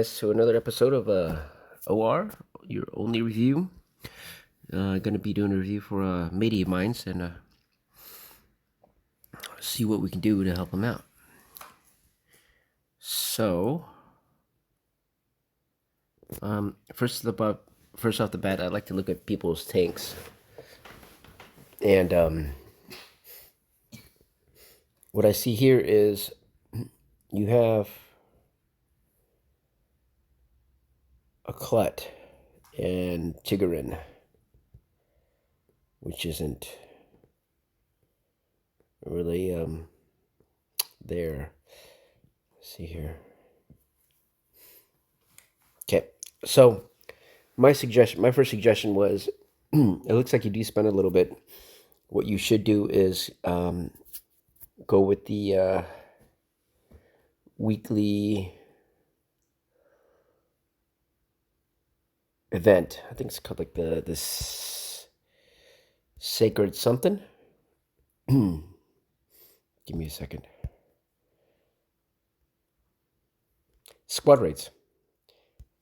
To another episode of OR, your only review. Going to be doing a review for a matey of mine and see what we can do to help him out. So, first off the bat, I'd like to look at people's tanks, and what I see here is you have a Clut and Tiggerin, which isn't really there. Let's see here. Okay, so my first suggestion was, it looks like you do spend a little bit. What you should do is go with the weekly event. I think it's called like this sacred something. Give me a second. Squad raids.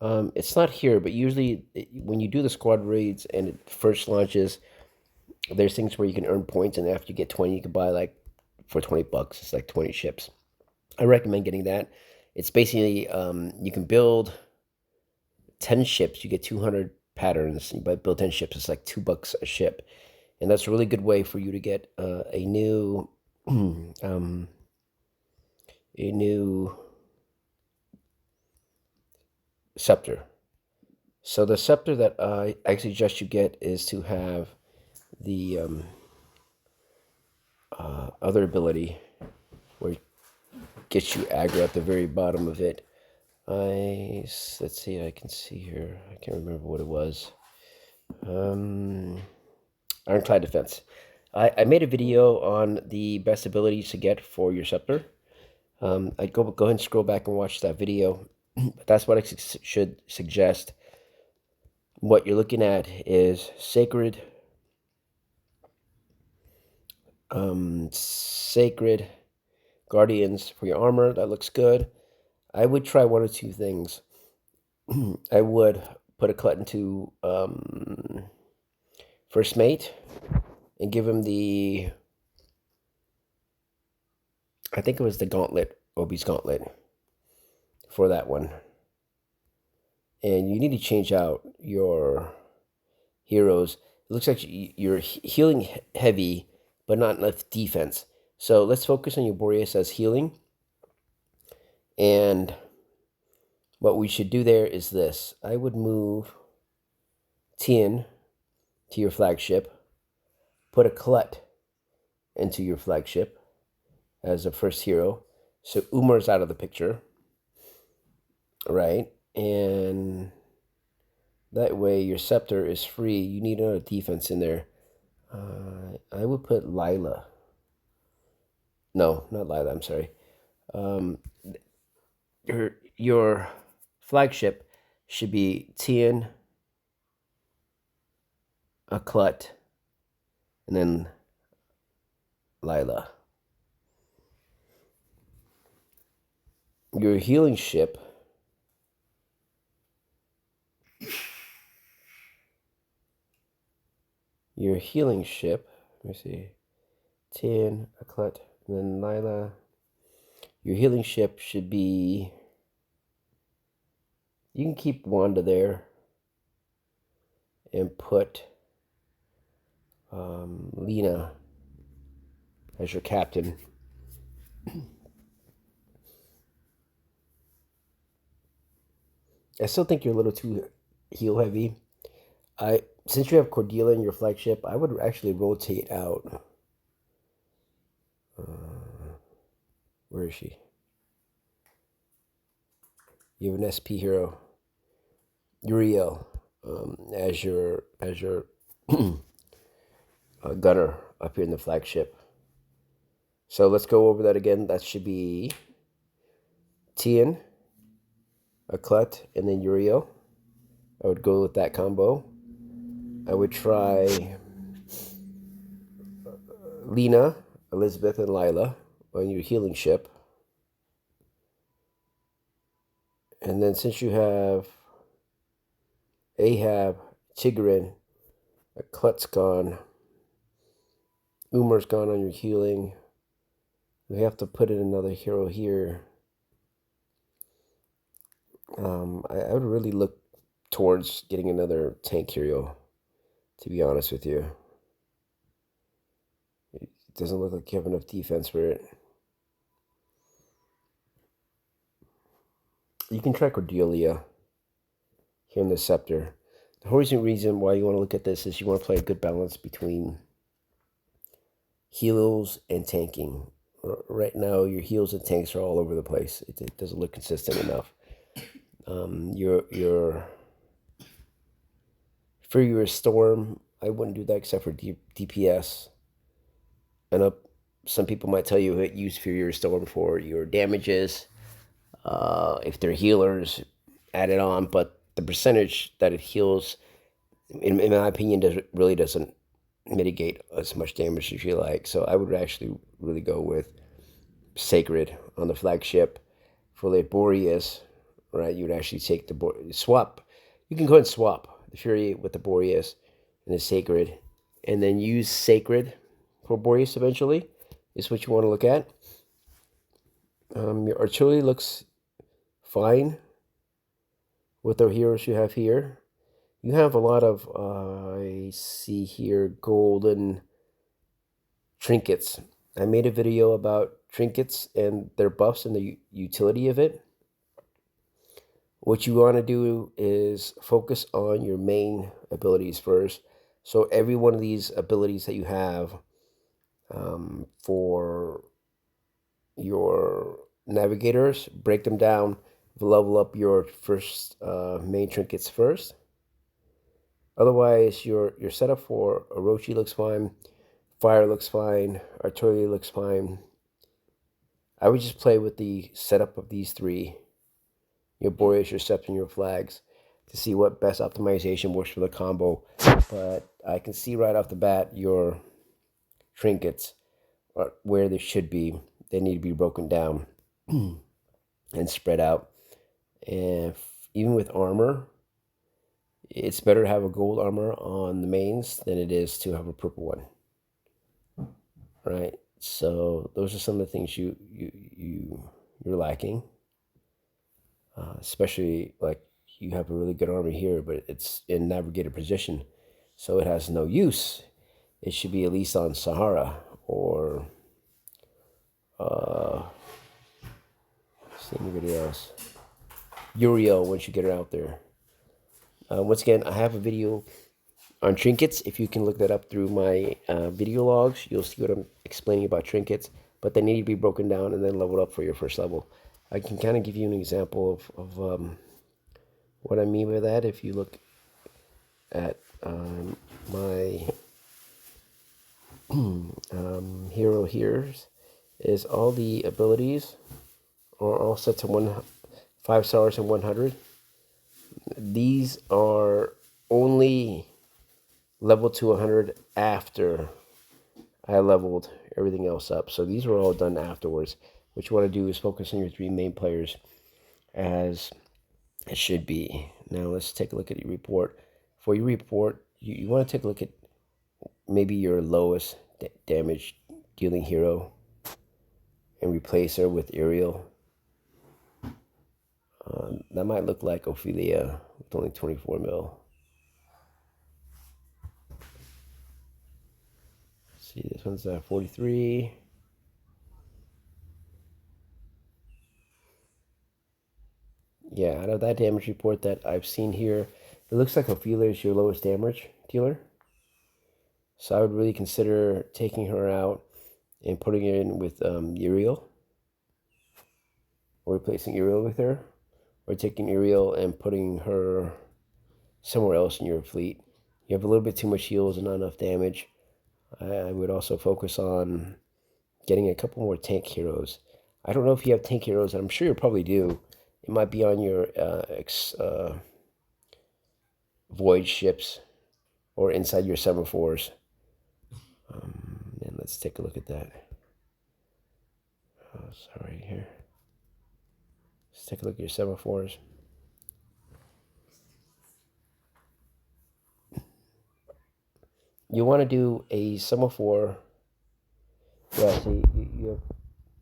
It's not here, but usually when you do the squad raids and it first launches, there's things where you can earn points, and after you get 20, you can buy like for $20. It's like 20 ships. I recommend getting that. It's basically you can build 10 ships. You get 200 patterns. You build 10 ships. It's like $2 a ship, and that's a really good way for you to get a new Scepter. So the Scepter that I suggest you get is to have the other ability where it gets you aggro at the very bottom of it. Let's see, I can see here. I can't remember what it was. Ironclad Defense. I made a video on the best abilities to get for your Scepter. I'd go ahead and scroll back and watch that video. But that's what I should suggest. What you're looking at is sacred guardians for your armor. That looks good. I would try one or two things. I would put a Clut into first mate and give him the, I think it was the gauntlet, Obi's gauntlet for that one. And you need to change out your heroes. It looks like you're healing heavy, but not enough defense. So let's focus on your Boreas as healing. And what we should do there is this. I would move Tien to your flagship, put a Clut into your flagship as a first hero. So Umar's out of the picture, right? And that way your Scepter is free. You need another defense in there. I would put Lila. No, not Lila, I'm sorry. Your flagship should be Tien, a Clut, and then Lila. Your healing ship let me see, Tien, a Clut, and then Lila. Your healing ship should be, you can keep Wanda there and put Lena as your captain. I still think you're a little too heal heavy. Since you have Cordelia in your flagship, I would actually rotate out. Where is she? You have an SP hero, Uriel, as your gunner up here in the flagship. So let's go over that again. That should be Tien, a Clut, and then Uriel. I would go with that combo. I would try Lena, Elizabeth, and Lila on your healing ship. And then since you have Ahab, Tigrin, a Klut's gone, Umar's gone on your healing. We have to put in another hero here. I would really look towards getting another tank hero, to be honest with you. It doesn't look like you have enough defense for it. You can try Cordelia here in the Scepter. The whole reason why you want to look at this is you want to play a good balance between heals and tanking. Right now, your heals and tanks are all over the place. It doesn't look consistent enough. Your for your storm, I wouldn't do that except for DPS. I know some people might tell you use Fury Storm for your damages. If they're healers, add it on. But the percentage that it heals, in my opinion, really doesn't mitigate as much damage as you like. So I would actually really go with Sacred on the flagship. For Laborious, right, you would actually take the swap. You can go ahead and swap the Fury with the Boreas and the Sacred, and then use Sacred for Boreas eventually, is what you want to look at. Your artillery looks fine with the heroes you have here. You have a lot of, I see here, golden trinkets. I made a video about trinkets and their buffs and the utility of it. What you want to do is focus on your main abilities first. So every one of these abilities that you have for your navigators, break them down, level up your first main trinkets first. Otherwise, your setup for Orochi looks fine, fire looks fine, artillery looks fine. I would just play with the setup of these three, your Boreas, your Scepter, and your flags, to see what best optimization works for the combo. But I can see right off the bat your trinkets are where they should be. They need to be broken down and spread out. And even with armor, it's better to have a gold armor on the mains than it is to have a purple one. Right? So those are some of the things you're lacking. Especially like you have a really good armor here, but it's in navigator position, so it has no use. It should be at least on Sahara or see anybody else. Uriel once you get her out there. Once again, I have a video on trinkets. If you can look that up through my video logs, you'll see what I'm explaining about trinkets. But they need to be broken down and then leveled up for your first level. I can kind of give you an example of what I mean by that. If you look at my hero here, is all the abilities are all set to 5 stars and 100. These are only leveled to 100 after I leveled everything else up. So these were all done afterwards. What you want to do is focus on your 3 main players as it should be. Now let's take a look at your report. For your report, you want to take a look at maybe your lowest damage dealing hero and replace her with Ariel. That might look like Ophelia with only 24 mil. See, this one's 43. Yeah, out of that damage report that I've seen here, it looks like Ophelia is your lowest damage dealer. So I would really consider taking her out and putting her in with Uriel. Or replacing Uriel with her. Or taking Uriel and putting her somewhere else in your fleet. You have a little bit too much heals and not enough damage. I would also focus on getting a couple more tank heroes. I don't know if you have tank heroes. I'm sure you probably do. It might be on your void ships or inside your semaphores. And let's take a look at that. Oh, sorry, here. Let's take a look at your semaphores. you want to do a semaphore. Yeah, see, you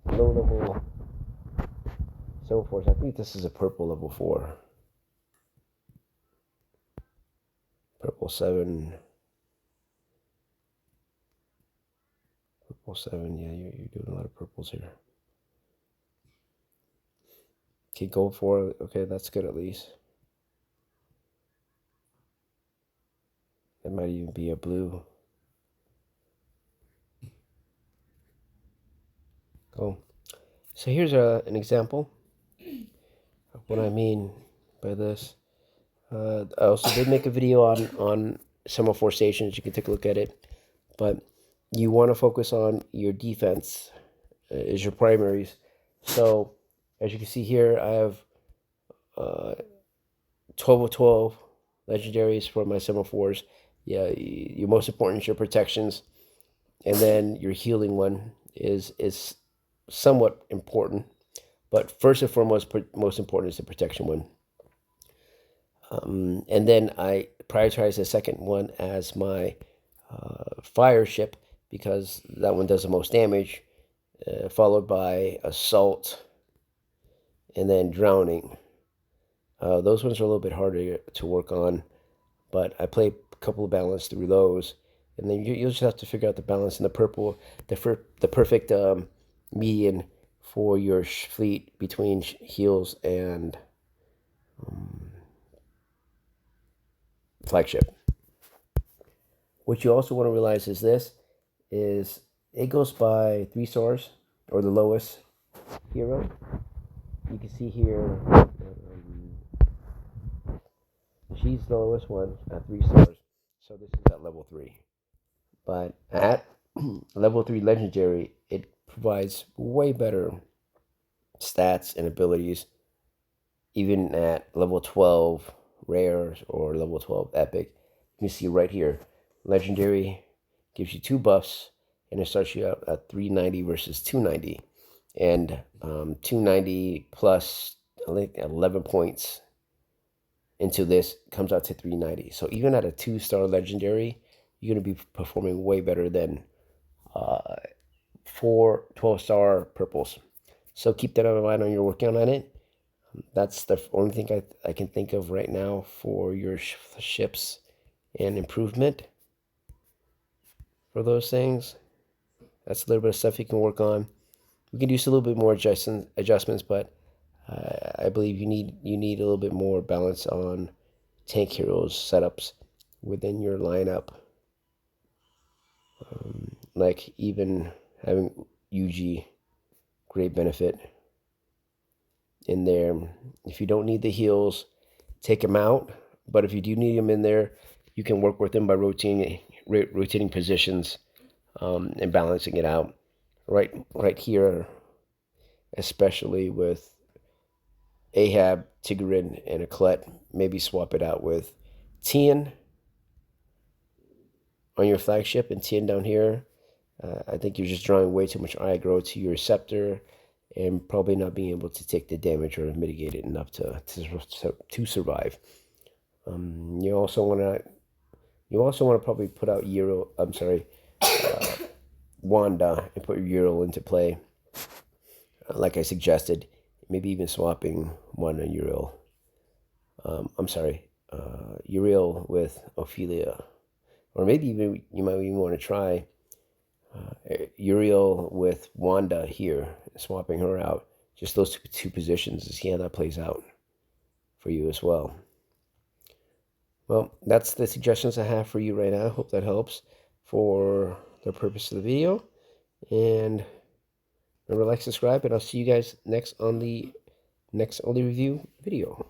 have low level semaphores. I think this is a purple level 4. Purple 7. Purple 7. Yeah, you're doing a lot of purples here. Okay, gold 4. Okay, that's good at least. It might even be a blue. Cool. So here's an example of what I mean by this. I also did make a video on semaphore stations. You can take a look at it. But you want to focus on your defense is your primaries. So as you can see here, I have 12 of 12 legendaries for my semaphores. Yeah, your most important is your protections, and then your healing one is somewhat important. But first and foremost, most important is the protection one. And then I prioritize the second one as my fire ship because that one does the most damage, followed by assault, and then drowning. Those ones are a little bit harder to work on, but I play a couple of balance through those, and then you'll just have to figure out the balance in the purple, the perfect median for your fleet between heals and flagship. What you also want to realize is it goes by 3 stars or the lowest hero. You can see here she's the lowest one at 3 stars. So this is at level 3. But at level 3 legendary, it provides way better stats and abilities. Even at level 12 rare or level 12 epic, you can see right here, legendary gives you 2 buffs, and it starts you out at 390 versus 290, and 290 plus I think 11 points into this comes out to 390. So even at a 2-star legendary, you're going to be performing way better than 4 12-star purples. So keep that in mind when you're working on it. That's the only thing I can think of right now for your ships and improvement for those things. That's a little bit of stuff you can work on. We can do a little bit more adjustments, but I believe you need a little bit more balance on tank heroes setups within your lineup. Like even having UG, great benefit in there. If you don't need the heals, take them out. But if you do need them in there, you can work with them by rotating positions and balancing it out. Right here, especially with Ahab, Tigrin, and Aklet, maybe swap it out with Tien on your flagship and Tien down here. I think you're just drawing way too much aggro to your Scepter and probably not being able to take the damage or mitigate it enough to survive. You also want to probably put out Wanda, and put Euro into play, like I suggested. Maybe even swapping Wanda and Uriel. Uriel with Ophelia, or maybe even you might even want to try Uriel with Wanda here, swapping her out. Just those two positions to see how that plays out for you as well. Well, that's the suggestions I have for you right now. Hope that helps for the purpose of the video. And remember, like, subscribe, and I'll see you guys next on the next only review video.